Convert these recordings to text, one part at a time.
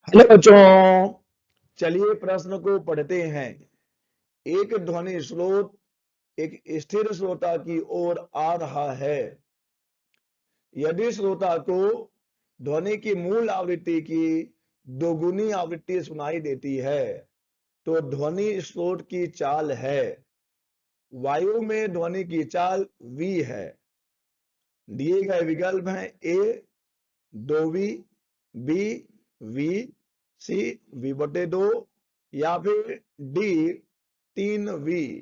Hello बच्चों, चलिए प्रश्न को पढ़ते हैं। एक ध्वनि स्रोत एक स्थिर श्रोता की ओर आ रहा है। यदि श्रोता को ध्वनि की मूल आवृत्ति की दोगुनी आवृत्ति सुनाई देती है तो ध्वनि स्रोत की चाल है। वायु में ध्वनि की चाल v है। दिए गए विकल्प हैं a 2v, b v, c v/2 या फिर d 3v।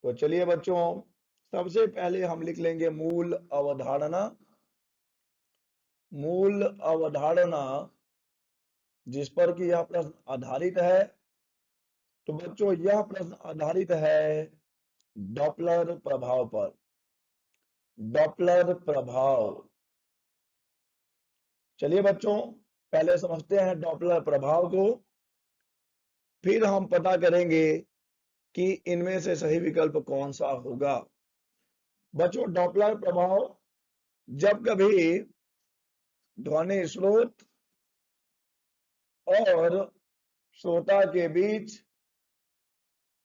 तो चलिए बच्चों, सबसे पहले हम लिख लेंगे मूल अवधारणा। मूल अवधारणा जिस पर कि यह प्रश्न आधारित है। तो बच्चों, यह प्रश्न आधारित है डॉपलर प्रभाव पर। डॉपलर प्रभाव, चलिए बच्चों पहले समझते हैं डॉपलर प्रभाव को, फिर हम पता करेंगे कि इनमें से सही विकल्प कौन सा होगा। बच्चों, डॉपलर प्रभाव जब कभी ध्वनि स्रोत और श्रोता के बीच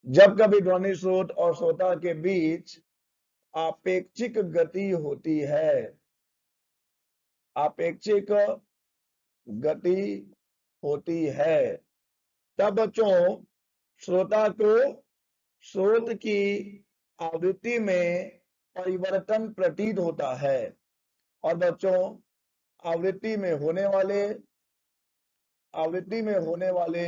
जब कभी ध्वनि स्रोत और श्रोता के बीच आपेक्षिक गति होती है, आपेक्षिक गति होती है, तब बच्चों श्रोता को स्रोत की आवृत्ति में परिवर्तन प्रतीत होता है। और बच्चों आवृत्ति में होने वाले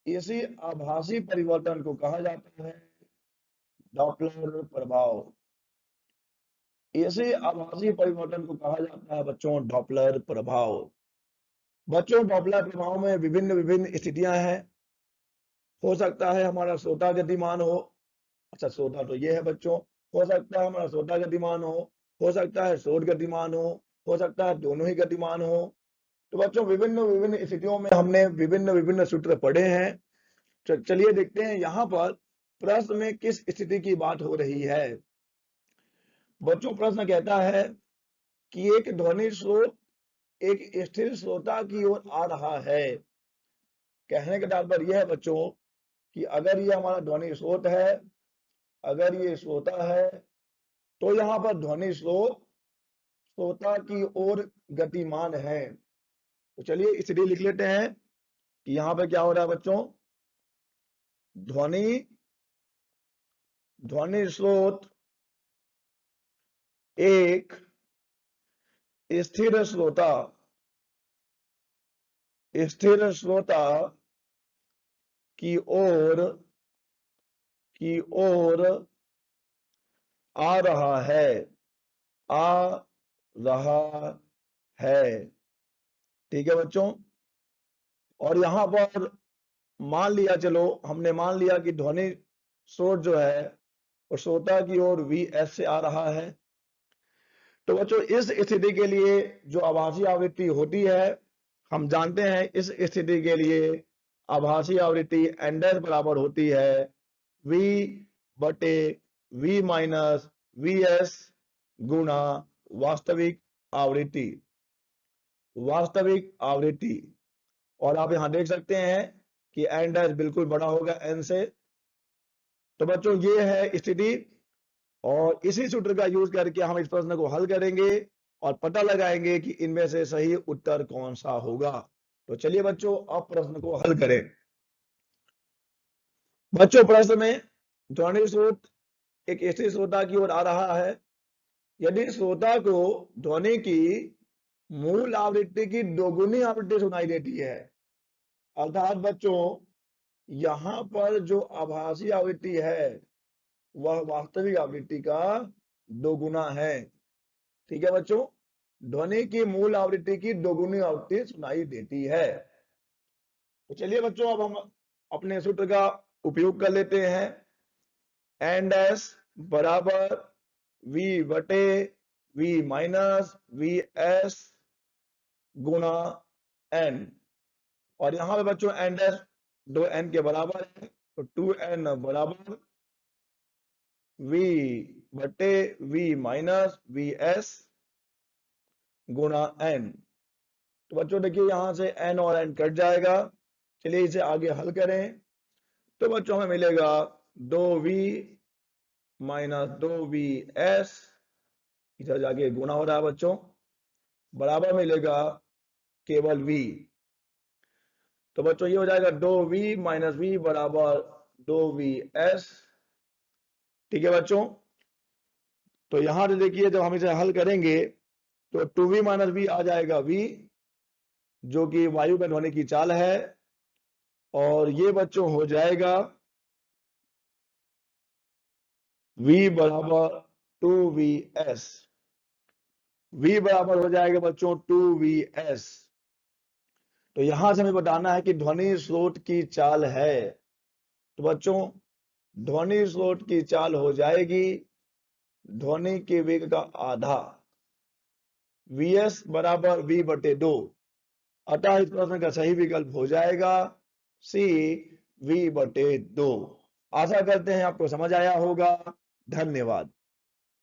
इसी आभासी परिवर्तन को कहा जाता है डॉपलर प्रभाव। इसी आभासी परिवर्तन को कहा जाता है बच्चों डॉपलर प्रभाव। बच्चों डॉपलर प्रभाव में विभिन्न विभिन्न स्थितियां हैं। हो सकता है हमारा श्रोता गतिमान हो। अच्छा, श्रोता तो ये है बच्चों। हो सकता है हमारा श्रोता गतिमान हो सकता है स्रोत गतिमान हो सकता है दोनों ही गतिमान हो। तो बच्चों विभिन्न विभिन्न स्थितियों में हमने विभिन्न विभिन्न सूत्र पढ़े हैं। चलिए देखते हैं यहाँ पर प्रश्न में किस स्थिति की बात हो रही है। बच्चों प्रश्न कहता है कि एक ध्वनि स्रोत एक स्थिर श्रोता की ओर आ रहा है। कहने का तात्पर्य यह है बच्चों कि अगर ये हमारा ध्वनि स्रोत है, अगर ये श्रोता है, तो यहाँ पर ध्वनि स्रोत श्रोता की ओर गतिमान है। तो चलिए स्थिति लिख लेते हैं कि यहाँ पे क्या हो रहा है बच्चों। ध्वनि स्रोत एक स्थिर श्रोता की ओर आ रहा है। ठीक है बच्चों। और यहाँ पर मान लिया, चलो हमने मान लिया कि ध्वनि स्रोत जो है वो श्रोता की ओर VS से आ रहा है। तो बच्चों इस स्थिति के लिए जो आभासी आवृत्ति होती है, हम जानते हैं इस स्थिति के लिए आभासी आवृत्ति n' बराबर होती है V/V माइनस VS गुणा वास्तविक आवृत्ति। और आप यहां देख सकते हैं कि n' बिल्कुल बड़ा होगा n से। तो बच्चों ये है स्थिति, और इसी सूत्र का यूज करके हम इस प्रश्न को हल करेंगे और पता लगाएंगे कि इनमें से सही उत्तर कौन सा होगा। तो चलिए बच्चों अब प्रश्न को हल करें। बच्चों प्रश्न में ध्वनि स्रोत एक स्थिर श्रोता की ओर आ रहा है। यदि श्रोता को ध्वनि की मूल आवृत्ति की दोगुनी आवृत्ति सुनाई देती है, अर्थात बच्चों यहां पर जो आभासी आवृत्ति है वह वास्तविक आवृत्ति का दोगुना है। ठीक है बच्चों, ध्वनि की मूल आवृत्ति की दोगुनी आवृत्ति सुनाई देती है। तो चलिए बच्चों अब हम अपने सूत्र का उपयोग कर लेते हैं। n' बराबर V/V माइनस VS गुणा n। और यहां पे बच्चों n' 2n के बराबर है, तो 2n बराबर V/V माइनस VS गुणा n। तो बच्चों देखिए यहाँ से n और n कट जाएगा। चलिए इसे आगे हल करें। तो बच्चों हमें मिलेगा 2v माइनस 2vs, इधर जाके गुणा हो रहा है बच्चों, बराबर मिलेगा केवल v। तो बच्चों ये हो जाएगा 2v माइनस v बराबर 2vs। ठीक है बच्चों, तो यहां से देखिए जब हम इसे हल करेंगे तो 2v माइनस v आ जाएगा v, जो कि वायु में ध्वनि की चाल है, और ये बच्चों हो जाएगा v बराबर 2vs। v बराबर हो जाएगा बच्चों 2vs। तो यहां से हमें बताना है कि ध्वनि स्रोत की चाल है। तो बच्चों ध्वनि स्रोत की चाल हो जाएगी ध्वनि के वेग का आधा, vs बराबर v बटे 2। अतः इस प्रश्न का सही विकल्प हो जाएगा सी, v बटे 2। आशा करते हैं आपको समझ आया होगा। धन्यवाद।